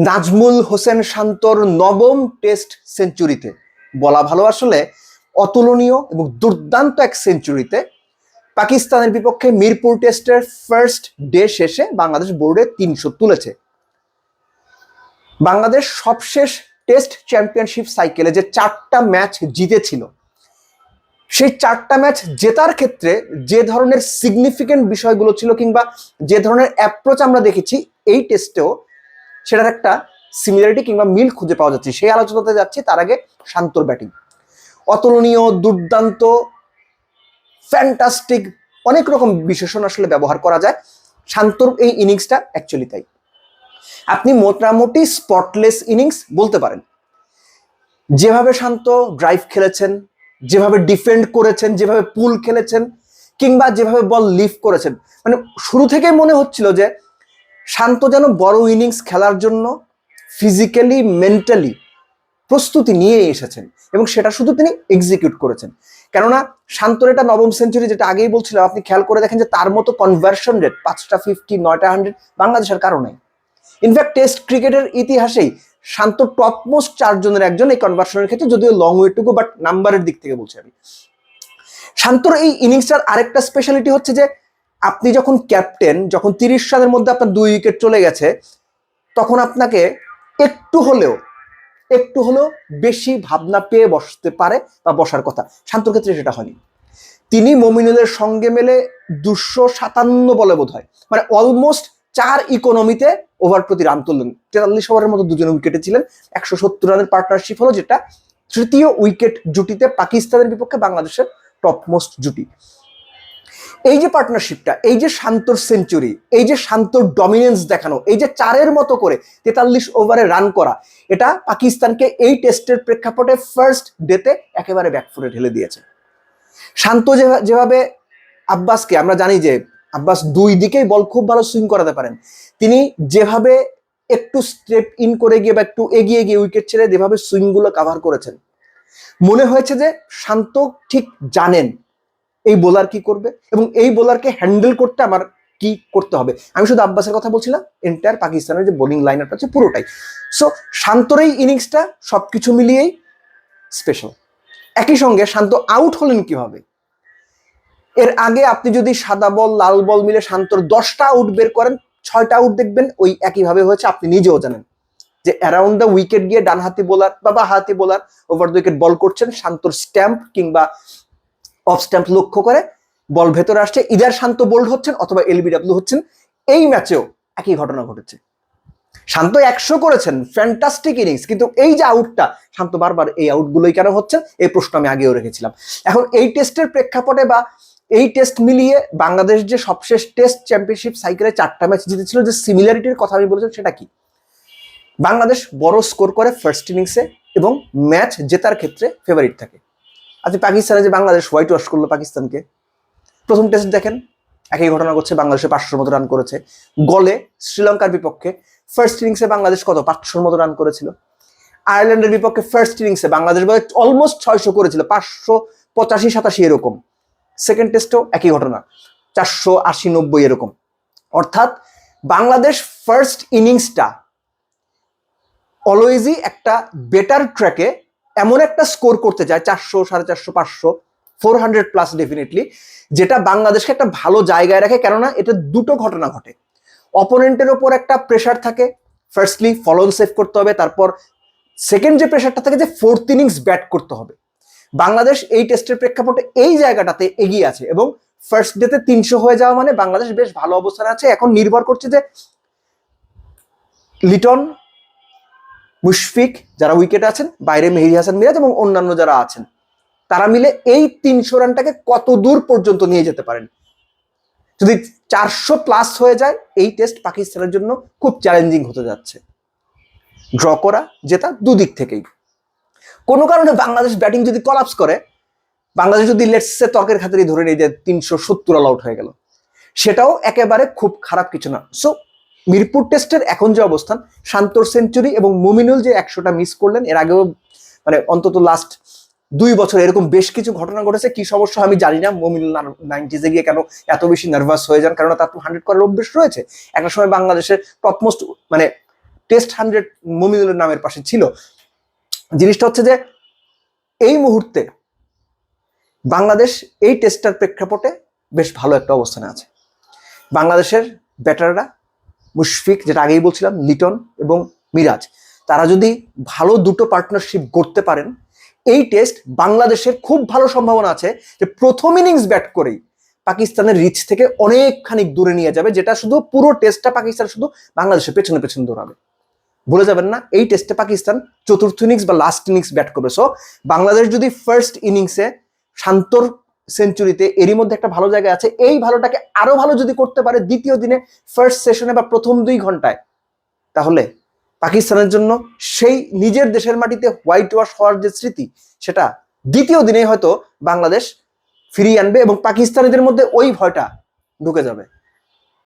নাজমুল হোসেন শান্তর নবম টেস্ট সেঞ্চুরিতে, বলা ভালো আসলে অতুলনীয় এবং দুর্দান্ত এক সেঞ্চুরিতে পাকিস্তানের বিপক্ষে মিরপুর টেস্টের ফার্স্ট ডে শেষে বাংলাদেশ বোর্ডে 300 তুলেছে। বাংলাদেশ সবশেষ টেস্ট চ্যাম্পিয়নশিপ সাইকেলে যে 4টা ম্যাচ জিতেছিল, সেই 4টা ম্যাচ জেতার ক্ষেত্রে যে ধরনের সিগনিফিকেন্ট বিষয়গুলো ছিল কিংবা যে ধরনের অ্যাপ্রোচ আমরা দেখেছি এই টেস্টেও সেটার একটা সিমিলারিটি কিংবা মিল খুঁজে পাওয়া যাচ্ছে। সেই আলোচনাতে যাচ্ছি। তার আগে শান্তর ব্যাটিং অতুলনীয়, দুর্দান্ত, ফ্যান্টাস্টিক, অনেক রকম বিশেষণ আসলে ব্যবহার করা যায়। শান্তর এই ইনিংসটা অ্যাকচুয়ালি তাই। আপনি মোটামুটি স্পটলেস ইনিংস বলতে পারেন। যেভাবে শান্ত ড্রাইভ খেলেছেন, যেভাবে ডিফেন্ড করেছেন, যেভাবে পুল খেলেছেন, কিংবা যেভাবে বল লিফট করেছেন, মানে শুরু থেকে মনে হচ্ছিল যে শান্ত যেন বড় ইনিংস খেলার জন্য ফিজিক্যালি, মেন্টালি প্রস্তুতি নিয়ে এসেছেন এবং সেটা শুধু তিনি এক্সিকিউট করেছেন। কেননা শান্তর এটা নবম সেঞ্চুরি, যেটা আগেই বলছিলাম, আপনি খেয়াল করে দেখেন যে তার মতো কনভার্সন রেট 5টা 50, 9টা 100 বাংলাদেশের কারো নাই। ইনফ্যাক্ট টেস্ট ক্রিকেটের ইতিহাসেই শান্ত টপ মোস্ট 4 জনের একজন এই কনভার্সনের ক্ষেত্রে, যদিও long way to go, but নাম্বারের দিক থেকে বলছি আমি। শান্তর এই ইনিংসটার আরেকটা স্পেশালিটি হচ্ছে যে আপনি যখন ক্যাপ্টেন, যখন 30 রানের মধ্যে আপনার 2 উইকেট চলে গেছে, তখন আপনাকে একটু হলেও বেশি ভাবনা পেয়ে বসতে পারে বা বসার কথা। শান্তর ক্ষেত্রে সেটা হয়নি। তিনি মমিনুলের সঙ্গে মেলে 257 বলে বোধ হয়, মানে অলমোস্ট 4 ইকোনমিতে ওভার প্রতি রান তুললেন। 43 ওভারের মতো 2জন উইকেটে ছিলেন। 170 রানের পার্টনারশিপ হলো, যেটা তৃতীয় উইকেট জুটিতে পাকিস্তানের বিপক্ষে বাংলাদেশের টপ মোস্ট জুটি। এই যে পার্টনারশিপটা, এই যে শান্তর সেঞ্চুরি, এই যে শান্তর ডমিনেন্স দেখানো, এই যে 4-এর মতো করে 43 ওভারে রান করা, এটা পাকিস্তানকে এই টেস্টের প্রেক্ষাপটে ফার্স্ট ডেতে একেবারে ব্যাকফুটে ঢেলে দিয়েছে। শান্ত যেভাবে আব্বাসকে, আমরা জানি যে আব্বাস 2 দিকেই বল খুব ভালো সুইং করাতে পারেন, তিনি যেভাবে একটু স্টেপ ইন করে গিয়ে বা একটু এগিয়ে গিয়ে উইকেট ছেড়ে যেভাবে সুইংগুলো কাভার করেছেন, মনে হয়েছে যে শান্ত ঠিক জানেন এই বোলার কি করবে এবং এই বোলারকে হ্যান্ডেল করতে আমার কি করতে হবে। আমি শুধু আব্বাসের কথা বলছি না, এন্টায়ার পাকিস্তানের যে বোলিং লাইন আপ আছে পুরোটাই। সো শান্তর এই ইনিংসটা সবকিছু মিলিয়েই স্পেশাল। একই সঙ্গে শান্ত আউট হলেন কিভাবে? এর আগে আপনি যদি সাদা বল, লাল বল মিলে শান্তর 10টা আউট বের করেন, 6টা আউট দেখবেন ওই একইভাবে হয়েছে। আপনি নিজেও জানেন যে অ্যারাউন্ড দ্য উইকেট গিয়ে ডানহাতি বোলার বা বাঁহাতি বোলার ওভার দ্য উইকেট বল করছেন, শান্তর স্ট্যাম্প কিংবা অফ স্ট্যাম্প লক্ষ্য করে বল ভেতরে আসছে, ইদার শান্ত বোল্ড হচ্ছেন অথবা এলবিডব্লিউ হচ্ছেন। এই ম্যাচেও একই ঘটনা ঘটেছে। শান্ত 100 করেছেন, ফ্যান্টাস্টিক ইনিংস, কিন্তু এই যে আউটটা, শান্ত বারবার এই আউটগুলোই কেন হচ্ছে, এই প্রশ্ন আমি আগেও রেখেছিলাম। এখন এই টেস্টের প্রেক্ষাপটে বা এই টেস্ট মিলিয়ে বাংলাদেশ যে সবশেষ টেস্ট চ্যাম্পিয়নশিপ সাইকেলে 4টা ম্যাচ জিতেছিল, যে সিমিলারিটির কথা আমি বলেছি, সেটা কি? বাংলাদেশ বড় স্কোর করে ফার্স্ট ইনিংসে এবং ম্যাচ জেতার ক্ষেত্রে ফেভারিট থাকে। আজকে পাকিস্তানে যে বাংলাদেশ হোয়াইট ওয়াশ করলো পাকিস্তানকে, প্রথম টেস্ট দেখেন একই ঘটনা ঘটছে। বাংলাদেশে 500 মতো রান করেছে গলে শ্রীলঙ্কার বিপক্ষে। ফার্স্ট ইনিংসে বাংলাদেশ কত 500 মতো রান করেছিল। আয়ারল্যান্ডের বিপক্ষে ফার্স্ট ইনিংসে বাংলাদেশ অলমোস্ট 600 করেছিল, 585-87 এরকম। সেকেন্ড টেস্টেও একই ঘটনা, 480-90 এরকম। অর্থাৎ বাংলাদেশ ফার্স্ট ইনিংসটা অলওয়েজই একটা বেটার ট্র্যাকে এমন একটা স্কোর করতে চায়, 400, 450, 500, 400 প্লাস ডেফিনেটলি, যেটা বাংলাদেশকে একটা ভালো জায়গায় রাখে। কেননা এটা দুটো ঘটনা ঘটে। অপোনেন্টের ওপর একটা প্রেশার থাকে, ফার্স্টলি ফলো সেভ করতে হবে, তারপর সেকেন্ড যে প্রেশারটা থাকে যে 4th ইনিংস ব্যাট করতে হবে। বাংলাদেশ এই টেস্টের প্রেক্ষাপটে এই জায়গাটাতে এগিয়ে আছে এবং ফার্স্ট ডেতে 300 হয়ে যাওয়া মানে বাংলাদেশ বেশ ভালো অবস্থানে আছে। এখন নির্ভর করছে যে লিটন, মুশফিক যারা উইকেটে আছেন, বাইরে মেহেদী হাসান মিরাজ এবং অন্যান্য যারা আছেন, তারা মিলে এই 300 রানটাকে কত দূর পর্যন্ত নিয়ে যেতে পারেন। যদি 400 প্লাস হয়ে যায়, এই টেস্ট পাকিস্তানের জন্য খুব চ্যালেঞ্জিং হতে যাচ্ছে। ড্র করা জেতা দুদিক থেকেই। কোনো কারণে বাংলাদেশ ব্যাটিং যদি কলাপস করে, বাংলাদেশ যদি লেটসে তর্কের খাতিরে ধরে নিয়ে যায় 370 অল আউট হয়ে গেল, সেটাও একেবারে খুব খারাপ কিছু না। সো মিরপুর টেস্টের এখন যে অবস্থান, শান্তর সেঞ্চুরি এবং মুমিনুল যে 100টা মিস করলেন, এর আগেও মানে অন্তত লাস্ট 2 বছর এরকম বেশ কিছু ঘটনা ঘটেছে। কি সমস্যা আমি জানি না, মমিনুল 90s গিয়ে কেন এত বেশি নার্ভাস হয়ে যান, কারণ তার তো 100 করার অভ্যেস রয়েছে। একটা সময় বাংলাদেশের টপমোস্ট মানে টেস্ট 100 মমিনুলের নামের পাশে ছিল। জিনিসটা হচ্ছে যে এই মুহূর্তে বাংলাদেশ এই টেস্টটার প্রেক্ষাপটে বেশ ভালো একটা অবস্থানে আছে। বাংলাদেশের ব্যাটাররা মুশফিক, যেটা আগেই বলছিলাম, লিটন এবং মিরাজ, তারা যদি ভালো দুটো পার্টনারশিপ করতে পারেন, এই টেস্ট বাংলাদেশের খুব ভালো সম্ভাবনা আছে যে প্রথম ইনিংস ব্যাট করেই পাকিস্তানের রিচ থেকে অনেকখানি দূরে নিয়ে যাবে, যেটা শুধু পুরো টেস্টটা পাকিস্তান শুধু বাংলাদেশের পেছনে পেছনে দৌড়াবে। ভুলে যাবেন না, এই টেস্টে পাকিস্তান চতুর্থ ইনিংস বা লাস্ট ইনিংস ব্যাট করবে। সো বাংলাদেশ যদি ফার্স্ট ইনিংসে শান্তর সেঞ্চুরিতে এরই মধ্যে একটা ভালো জায়গায় আছে, এই ভালোটাকে আরো ভালো যদি করতে পারে দ্বিতীয় দিনে ফার্স্ট সেশনে বা প্রথম 2 ঘন্টায়, তাহলে পাকিস্তানের জন্য সেই নিজের দেশের মাটিতে হোয়াইট ওয়াশ হওয়ার যে স্মৃতি, সেটা দ্বিতীয় দিনেই হয়তো বাংলাদেশ ফিরিয়ে আনবে এবং পাকিস্তানিদের মধ্যে ওই ভয়টা ঢুকে যাবে।